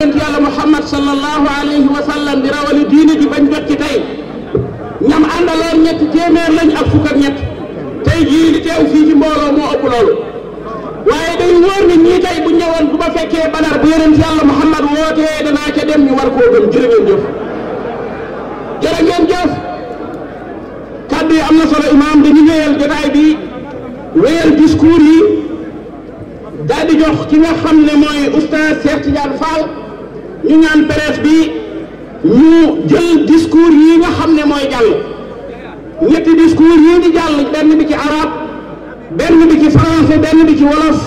yàlla Muhammad sallallahu alayhi wa sallam di rawali diine ji bañ jot ci tey ñam àndaloon ñetti téeméer lañ ak fukk ak ñett tey jii di teew fii ci mbooloo moo ëpp loolu waaye day wóor ni ñii tey bu ñëwoon bu ma fekkee Badar bu yonent yàlla Muhammad wootee danaa ca dem ñu war koo gëm jërë ngeen jëf jërë ngeen jëf kàddu yi am na solo imaam dañu wéyal jotaay bi wéyal discours yi daal di jox ki nga xam ne mooy oustaz Cheikh Tidiane Fall ñu ñaan presse bi ñu jël discours yi nga xam ne mooy jàll ñetti discours yi di jàll benn bi ci arabe benn bi ci français benn bi ci wolof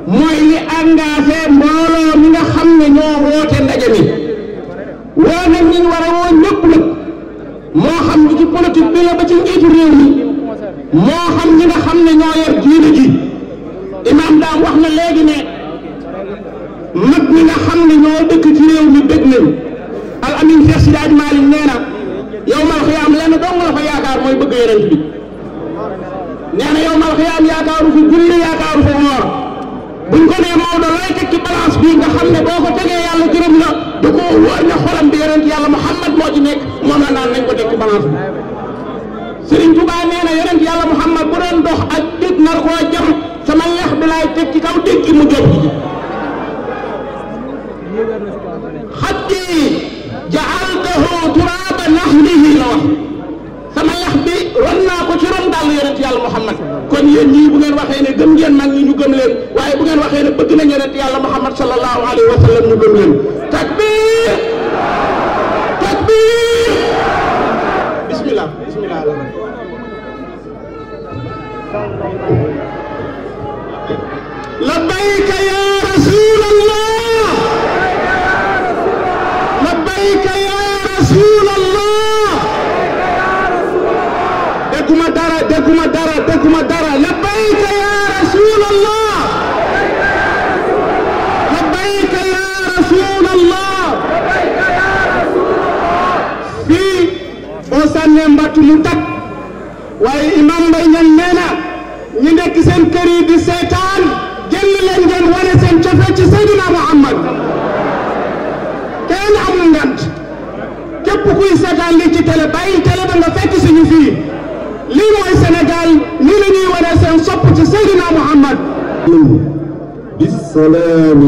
mooy li engagé mbooloo mi nga xam ne ñoo woote ndaje mi woo nag ñu war a woo ñëpp nag moo xam ñi ci politique bi la ba ci njiitu réew mi moo xam ñi nga xam ne ñoo yor diine ji imam daam wax na léegi ne mag ñi nga xam ne ñoo dëkk ci réew mi dëgg nañ al amin Cheikh Sidaaj Malick nee na yow mal xiyaam lenn dong la fa yaakaar mooy bëgg yonent bi nee na yow mal xiyaam yaakaaru fi julli yaakaaru fa woor buñ ko nee Maodo looy teg ci balance bi nga xam ne boo ko tegee yàlla gërëm la da koo wóor ne xolam bi yonent yàlla Muhammad moo ci nekk moom la naan nañ ko teg ci balance bi Serigne Touba nee na yonent yàlla Muhammad bu doon dox ak dégg nar koo jam sama lex bi laay teg ci kaw dégg mu jóg xatti ja'altahu turaaba nahrihi la wax sama lex bi ron naa ko ci ron dàll yonent yàlla Muhammad kon yéen ñii bu ngeen waxee ne gëm ngeen mag ñi ñu gëm leen waaye bu ngeen waxee ne bëgg nañ yonent yàlla Muhammad sallallahu alayhi wa sallam ñu gëm leen takbir takbir bismillah bismillah لبيك يا رسول الله لبيك يا رسول الله دكما دارا دكما دارا دكما دارا لبيك يا رسول الله لبيك يا رسول الله في وسلم باتمتك واي امام بين نينا ñi nekk seen kër yi di seetaan génn leen ngeen wane seen cofeel ci Seydina Muhammad kenn amul ngant képp kuy seetaan lii ci télé bàyyi télé ba nga fekk suñu fii lii mooy Sénégal nii la ñuy wane seen sopp ci Seydina Muhammad بالسلام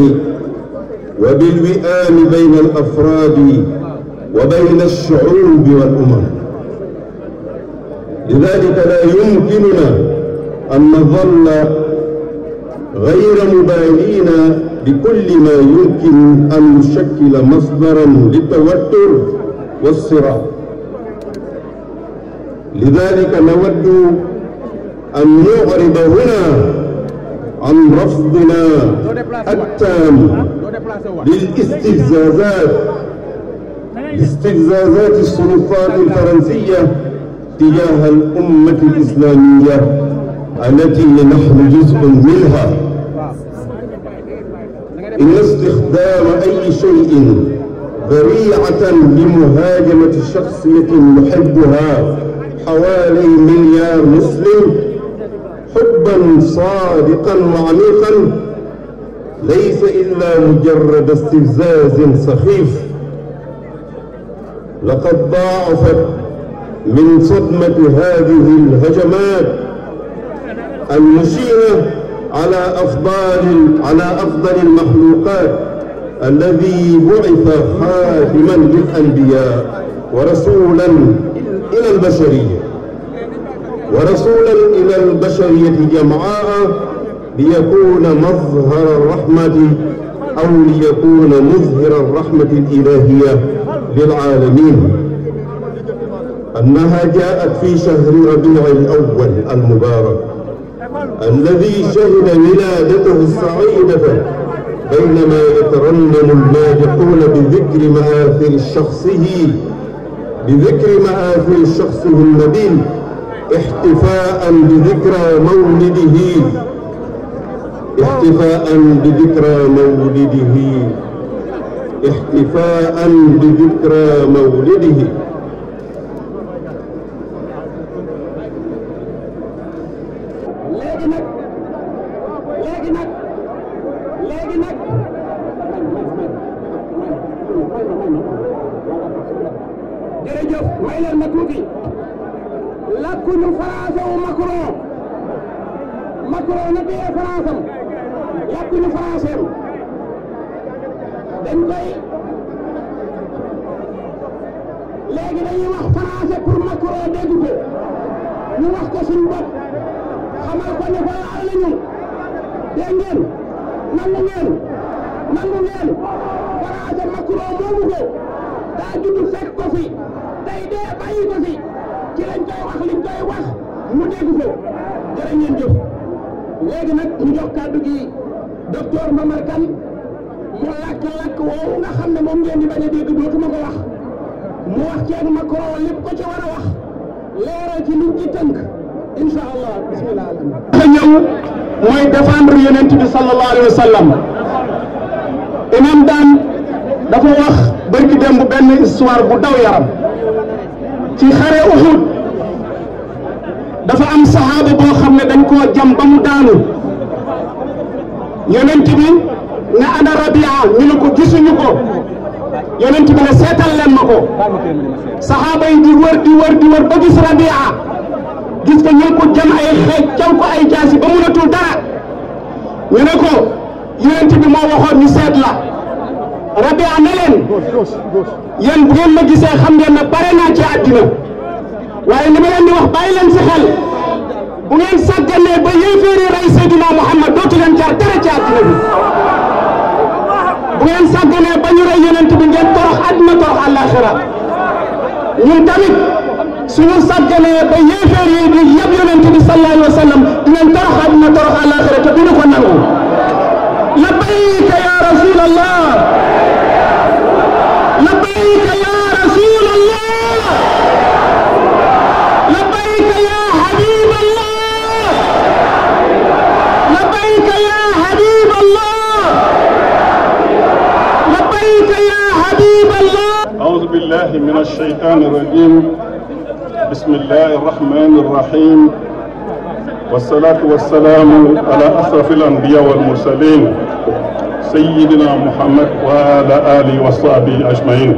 وبالوئام بين الأفراد وبين الشعوب والأمم لذلك لا يمكننا أن نظل غير مبالين بكل ما يمكن أن يشكل مصدرا للتوتر والصراع لذلك نود أن نعرب هنا عن رفضنا التام لاستفزازات السلطات الفرنسية تجاه الأمة الإسلامية التي نحن جزء منها إن استخدام أي شيء ذريعة لمهاجمة شخصية نحبها حوالي 1 مليار مسلم حبا صادقا وعميقا ليس إلا مجرد استفزاز سخيف لقد ضاعفت من صدمة هذه الهجمات المشيرة على أفضل المخلوقات الذي بعث خاتما للأنبياء ورسولا إلى البشرية جمعاء ليكون مظهر الرحمة أو ليكون مظهر الرحمة الإلهية للعالمين أنها جاءت في شهر ربيع الأول المبارك الذي شهد ولادته السعيدة بينما يترنم الماجحون بذكر مآثر شخصه النبيل احتفاء بذكرى مولده jërëjëf may leen ma tuuti lakkuñu français wu Macron na téye France am lakkuñu français am dañ koy léegi dañuy wax français pour Macron dégg ko ñu wax ko suñu bopp xamal ko ne ko laal nañu dégg ngeen nangu ngeen français Macron moomu ko daa judd fekk ko fi tey dee bàyyi ko fi ci lañ koy wax liñ koy wax mu dégg ko jërë ngeen jëf léegi nag ñu jox kàddu gi docteur Momar Kane mu lakk woowu nga xam ne moom ngeen di bañ a dégg dootuma ko wax mu wax ceeg Macron lépp ko ci war a wax leeral ci liñ ci tënk incha allah bismillah. dafa ñëw mooy défendre yonent bi sallallahu alayhi wa sallam imam daan dafa wax barki démb benn histoire bu daw yaram ci xare Uhud dafa am saxaaba boo xam ne dañ koo jam ba mu daanu yonent bi ne ana Rabia ñu ne ko gisuñu ko yonent bi ne seetal leen ma ko saxaaba yi di wër ba gis Rabia gis ko ñu ko jam ay xeej caw ko ay jaasi ba mënatul dara ñu ne ko yonent bi moo waxoon ñu seet la Rabia ne leen yéen bu ngeen ma gisee xam ngeen ne pare naa ci àddina waaye li ma leen di wax bàyyi leen si xel bu ngeen sàgganee ba yéeféeri rey Seydina Muhammad dootu leen jar dara ci àddina bi bu ngeen sàgganee ba ñu rey yonent bi ngeen torox àddina torox àllaaxira ñun tamit suñu sàgganee ba yéeféer yi di yab yonent bi sallallahu alayhi wa sallam dinañ torox àddina torox àllaaxira te duñu ko nangu labbayka ya rasulallah labbayka ya rasulallah labbayka ya habiballah labbayka ya habiballah labbayka ya habiballah. أعوذ بالله من الشيطان الرجيم بسم الله الرحمن الرحيم والصلاة والسلام على أشرف الأنبياء والمرسلين سيدنا محمد وعلى آله وصحبه أجمعين.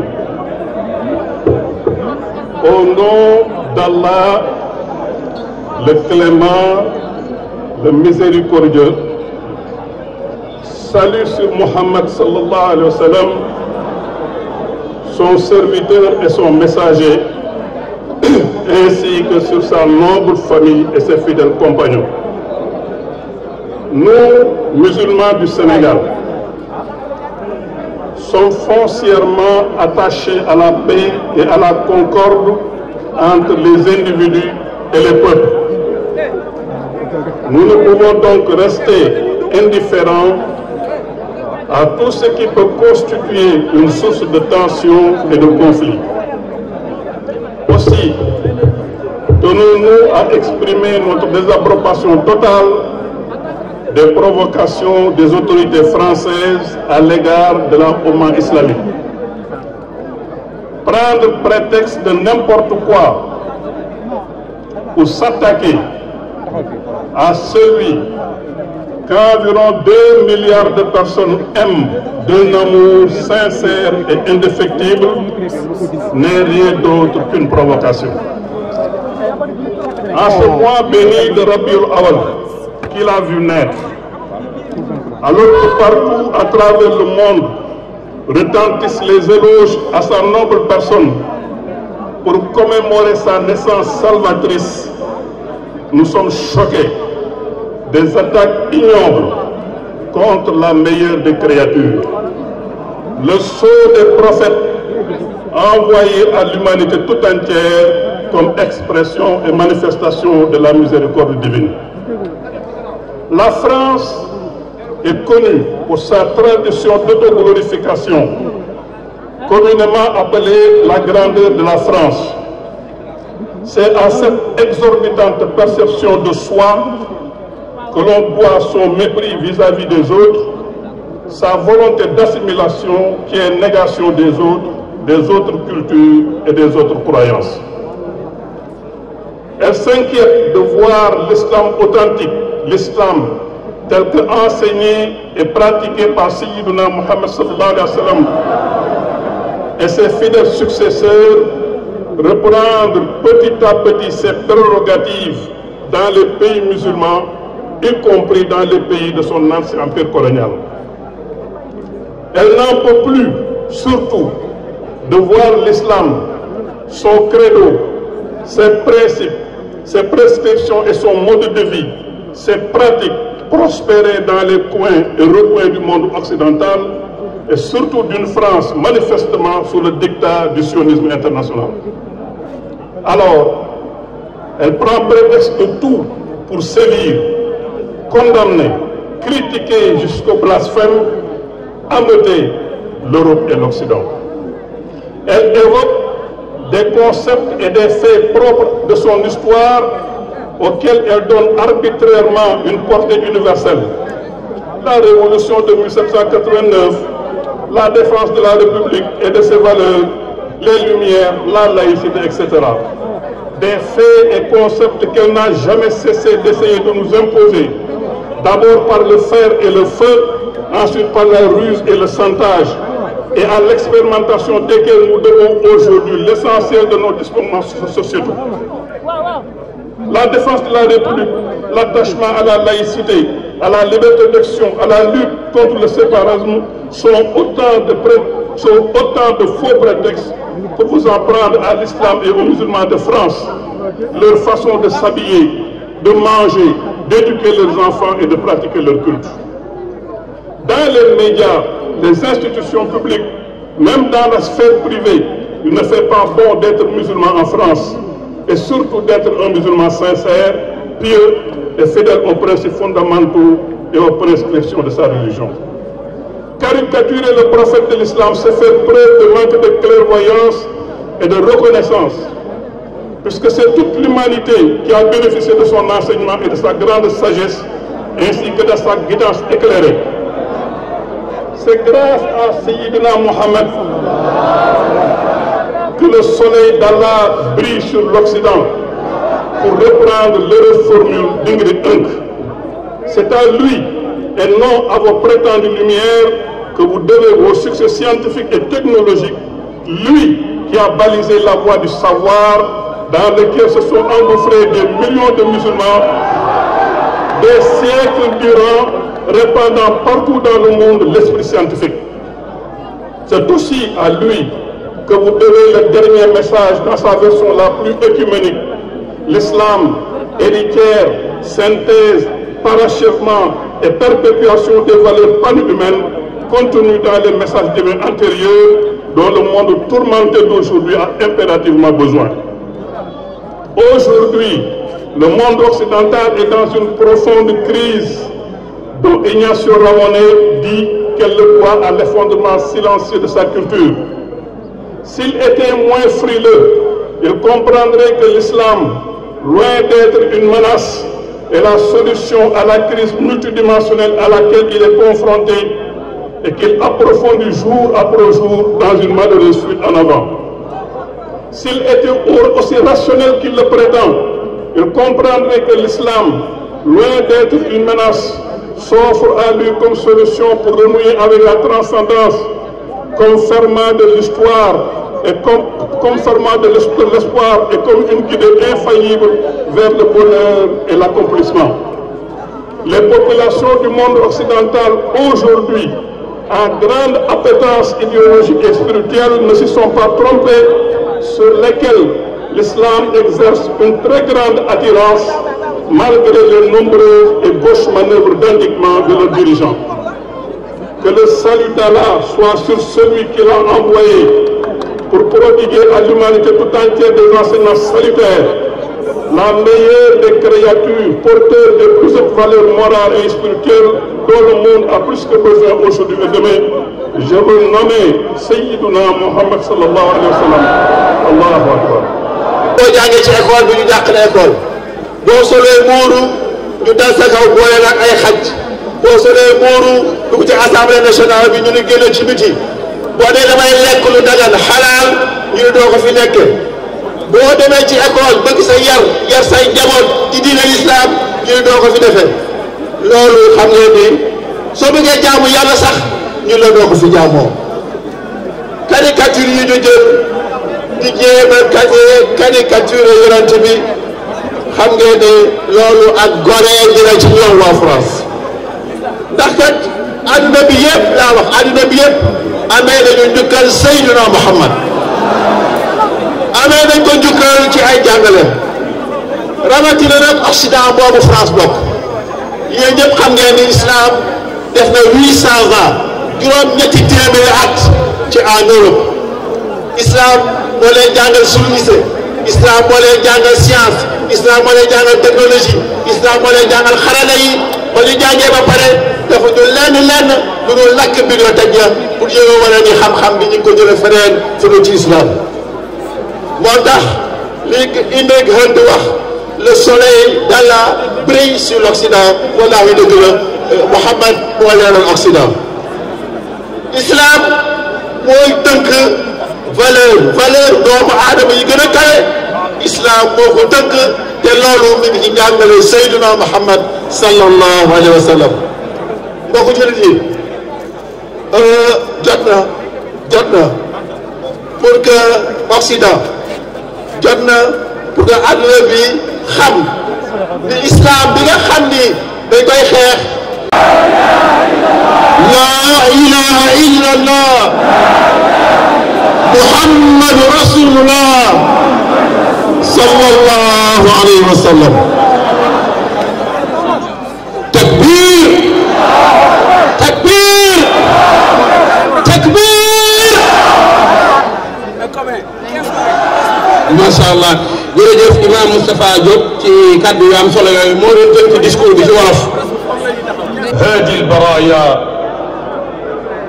Au nom d'Allah, le clément, le miséricordieux, salut sur Muhammad sallallahu alayhi wa sallam, son serviteur et son messager, ainsi que sur sa noble famille et ses fidèles compagnons. Nous, musulmans du Sénégal, sommes foncièrement attachés à la paix et à la concorde entre les individus et les peuples. Nous ne pouvons donc rester indifférents à tout ce qui peut constituer une source de tension et de conflit. Aussi, tenons-nous à exprimer notre désapprobation totale des provocations des autorités françaises à l'égard de l'Oumma islamique. Prendre prétexte de n'importe quoi pour s'attaquer à celui qu'environ 2 milliards de personnes aiment d'un amour sincère et indéfectible n'est rien d'autre qu'une provocation. En ce mois béni de Rabiul Awal, qu'il a vu naître, alors que partout à travers le monde retentissent les éloges à sa noble personne pour commémorer sa naissance salvatrice, nous sommes choqués des attaques ignobles contre la meilleure des créatures. Le sceau des prophètes envoyé à l'humanité tout entière comme expression et manifestation de la miséricorde divine. La France est connue pour sa tradition d'autoglorification, communément appelée la grandeur de la France. C'est à cette exorbitante perception de soi que l'on doit son mépris vis-à-vis des autres, sa volonté d'assimilation qui est négation des autres cultures et des autres croyances. Elle s'inquiète de voir l'islam authentique, l'islam tel que enseigné et pratiqué par Sayyidina Muhammad sallallahu alayhi wa sallam et ses fidèles successeurs reprendre petit à petit ses prérogatives dans les pays musulmans, y compris dans les pays de son ancien empire colonial. Elle n'en peut plus, surtout, de voir l'islam, son credo, ses principes, ses prescriptions et son mode de vie, ses pratiques prospérer dans les coins et recoins du monde occidental et surtout d'une France manifestement sous le dictat du sionisme international. Alors, elle prend prétexte de tout pour sévir, condamner, critiquer jusqu'au blasphème, ameuter l'Europe et l'Occident. Elle évoque des concepts et des faits propres de son histoire auxquels elle donne arbitrairement une portée universelle. La révolution de 1789, la défense de la République et de ses valeurs, les Lumières, la laïcité, etc. Des faits et concepts qu'elle n'a jamais cessé d'essayer de nous imposer, d'abord par le fer et le feu, ensuite par la ruse et le chantage, et à l'expérimentation desquels nous devons aujourd'hui l'essentiel de nos dysfonctionnements sociétaux. La défense de la République, l'attachement à la laïcité, à la liberté d'action, à la lutte contre le séparatisme sont autant de faux prétextes pour vous en prendre à l'islam et aux musulmans de France, leur façon de s'habiller, de manger, d'éduquer leurs enfants et de pratiquer leur culte. Dans les médias, les institutions publiques, même dans la sphère privée, il ne fait pas bon d'être musulman en France et surtout d'être un musulman sincère, pieux et fidèle aux principes fondamentaux et aux prescriptions de sa religion. Caricaturer le prophète de l'islam, c'est faire preuve de manque de clairvoyance et de reconnaissance, puisque c'est toute l'humanité qui a bénéficié de son enseignement et de sa grande sagesse, ainsi que de sa guidance éclairée. C'est grâce à Sayyidina Mohammed que le soleil d'Allah brille sur l'Occident, pour reprendre l'heureuse formule d'Ingrid Hunk. C'est à lui, et non à vos prétendues lumières, que vous devez vos succès scientifiques et technologiques, lui qui a balisé la voie du savoir, dans lequel se sont engouffrés des millions de musulmans, des siècles durant, répandant partout dans le monde l'esprit scientifique. C'est aussi à lui que vous devez le dernier message dans sa version la plus œcuménique. L'islam, héritière, synthèse, parachèvement et perpétuation des valeurs panhumaines contenues dans les messages divins antérieurs dont le monde tourmenté d'aujourd'hui a impérativement besoin. Aujourd'hui, le monde occidental est dans une profonde crise dont Ignacio Ramonet dit qu'elle le doit à l'effondrement silencieux de sa culture. S'il était moins frileux, il comprendrait que l'islam, loin d'être une menace, est la solution à la crise multidimensionnelle à laquelle il est confronté et qu'il approfondit jour après jour dans une malheureuse fuite en avant. S'il était aussi rationnel qu'il le prétend, il comprendrait que l'islam, loin d'être une menace, s'offre à lui comme solution pour renouer avec la transcendance, comme ferment de l'histoire et comme ferment de l'espoir et comme une guidée infaillible vers le bonheur et l'accomplissement. Les populations du monde occidental aujourd'hui, en grande appétence idéologique et spirituelle, ne s'y sont pas trompées, sur lesquelles l'islam exerce une très grande attirance malgré les nombreuses et gauches manœuvres d'indignement de leurs dirigeants. Que le salut d'Allah soit sur celui qui l'a envoyé pour prodiguer à l'humanité tout entière des enseignements salutaires, la meilleure des créatures, porteur des plus hautes valeurs morales et spirituelles dont le monde a plus que besoin aujourd'hui et demain. Je veux nommer Sayyiduna Muhammad sallallahu alayhi wa sallam. Allahu Akbar. boo jàngee ci école bi ñu dàq la école boo solee muuru ñu dal sa kaw boole nag ay xaj boo solee muuru dugg ci assemblée nationale bi ñu ne génne ci biti boo dee damay lekk lu dagan xalaal ñu ne doo ko fi lekkee boo demee ci école bëgg sa yar say njaboot ci diine l'islam ñu ne doo ko fi defee loolu xam ngeen ni soo bëggee jaamu yàlla sax ñu la doo ko fi jaamoo caricature yi ñu jël di jéem a caricature yonent bi xam ngeen ne loolu ak goree dina ci ñoom waa France ndax kat adduna bi yëpp laa wax adduna bi yëpp amee nañu njukkal Seydina Muhammad amee nañ ko njukkal ci ay jàngale rawatina nag Occident boobu France bokk yéen ñëpp xam ngeen ni islam def na 800 ans juróom-ñetti téeméeri at ci en Europe islam moo leen jàngal civilisé islam moo leen jàngal science islam moo leen jàngal technologie islam moo leen jàngal xarala yi ba ñu jàngee ba pare dafa ñu lenn lu dul lakk bibliothèque ya pour jéem a wane ni xam-xam bi ñu ngi ko jëlee feneen fu dul ci islam moo tax li Imre Hunt wax le soleil d'Allah brille sur l'Occident wallaahi dëgg la Muhammad moo leeral Occident islam mooy tënk valeur doomu aadama yi gën a kawe islam moo ko tënk te loolu mi ngi ci jàngale Seydina Muhammad sallallahu alayhi wa sallam mbokku jullit yi jot na pour que Occident jot na pour que àdduna bi xam ni islam bi nga xam ni dañ koy xeex la ilaha illallah muhammadu rasulullah sallallahu alayhi wa sallam takbir takbir takbir macha allah jërëjëf imam Moustapha Diop ci kàddu yu am solo yooyu moo doon tënk discours bi ci wolof هادي البرايا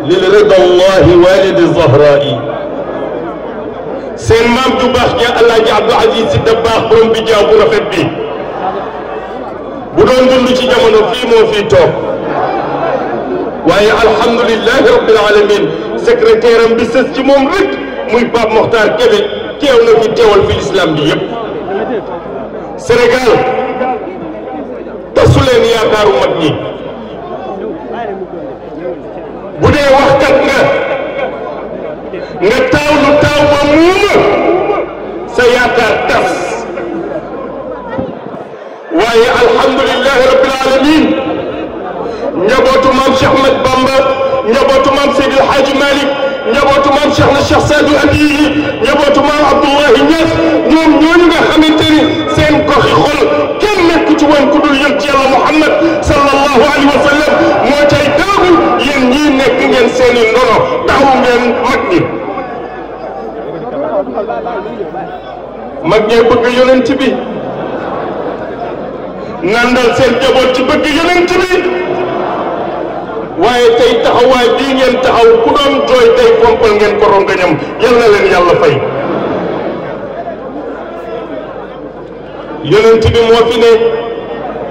للرضا الله والد الزهراء seen maam ju baax ja Alaaji Abdou Aziz Sy Dabakh borom bi jaaw bu rafet bi bu doon dund ci jamono fii moo fii toog waaye alhamdulilahi rabbil alamin secrétaire am bi sës ci moom rek muy Pape Mokhtar Kébé teew na fi teewal fi l'islam bi yëpp Sénégal tasu leen yaakaaru mag ñi bu dee waxkat nga taaw lu taaw ba muuma sa yaakaar tas waaye alhamdulilahi rabbil alamin njabootu maam Cheikh Ahmed Bamba njabootu maam Seydi El Hadji Malick njabootu maam Cheikh na Cheikh Sadou Abiyi njabootu maam Abdoulahi Niass ñoom ñooñu nga xamante ni seen goxi xol kenn nekku ci woon ku dul yonent Yàlla Muhammad sallallahu alayhi wa sallam moo cay daagu yéen ñii nekk ngeen seeni ndono taxawu ngeen mag ñi mag ñee bëgg yonent bi nandal seen jaboot ci bëgg yonent bi waaye tey taxawaay bii ngeen taxaw ku doon jooy tey fompal ngeen ko rongañam yal na leen yàlla fay yonent bi moo fi ne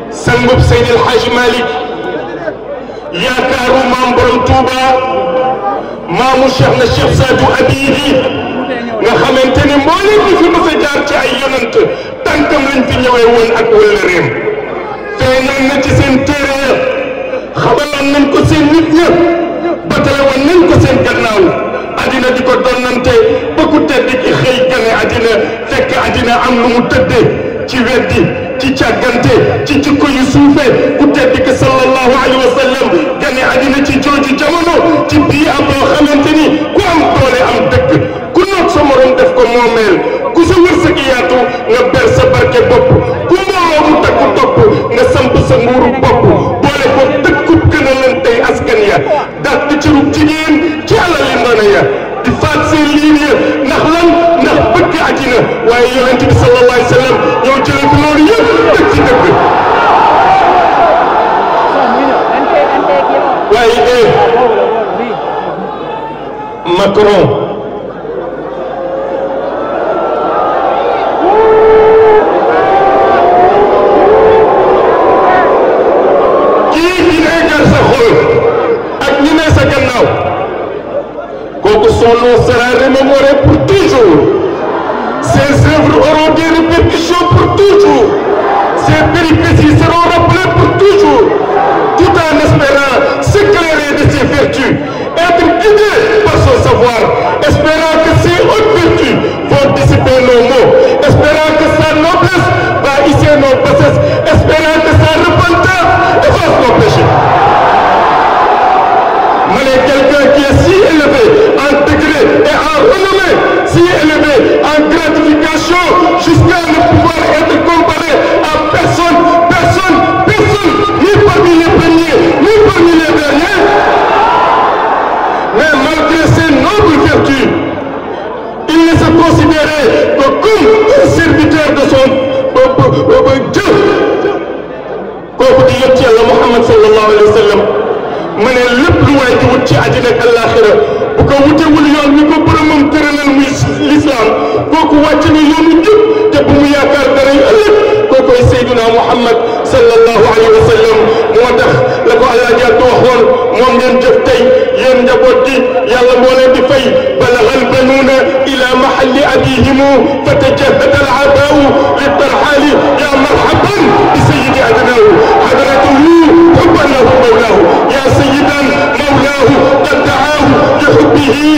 sangub Seydi El Hadji Malick yaakaaru maam borom Touba maamu Cheikh na Cheikh Sadou Abiyi nga xamante ni mboolem ñi fi mës a jaar ci ay yonent tànkam lañ fi ñëwee woon ak wëllëreem feeñal na ci seen téere ya xamaloon nañ ko seen nit ña batale woon nañ ko seen gannaaw addina di ko donnante ba ku tedd ki xëy gane addina fekk addina am lu mu tëdde ci weddi ci càggante ci jikko yu suufe ku tedd ki sallallahu alayhi wa sallam gane addina ci jooju jamono ci bii am loo xamante ni ku am doole am dëgg ku noot sa morom def ko moomeel ku sa wërsëg yaatu nga ber sa barke bopp ku mbooloo mu takku topp nga samp sa nguuru bopp boole ko dëkkub gën a leen tey askan ya daat di ci rub jigéen ci alali ndono ya di faat seen ligne ndax lan ndax bëgg àddina waaye yonent bi sallallahu alayhi wa sallam ñoo jëlee fi loolu yëpp dëgg ci dëgg waaye Macron son nom sera remémoré pour toujours. Ses œuvres auront des répercussions pour toujours. Ses péripéties seront rappelées pour toujours, tout en espérant s'éclairer de ses vertus, être guidé par son savoir, espérant que ces hautes vertus vont àddina ak àllaaxira bu ko wutewul yoon wi ko boromam tëralal muy l'islam kooku wàcc na yoonu jub te bu mu yaakaar dara ëllëg kookoy Seydina Muhammad sallallahu alayhi wa sallam moo tax la ko Allah jàpp waxoon moom ngeen jëf tey yéen njaboot gi yàlla moo leen di fay balagal banuuna ila mahalli abihimu fatajahada al abaau li tarxaali ya marhaban bi sayidi adnaahu hadratuhu xubban lahu mawlaahu ya sayidan mawlaahu qad daahu li xubbihi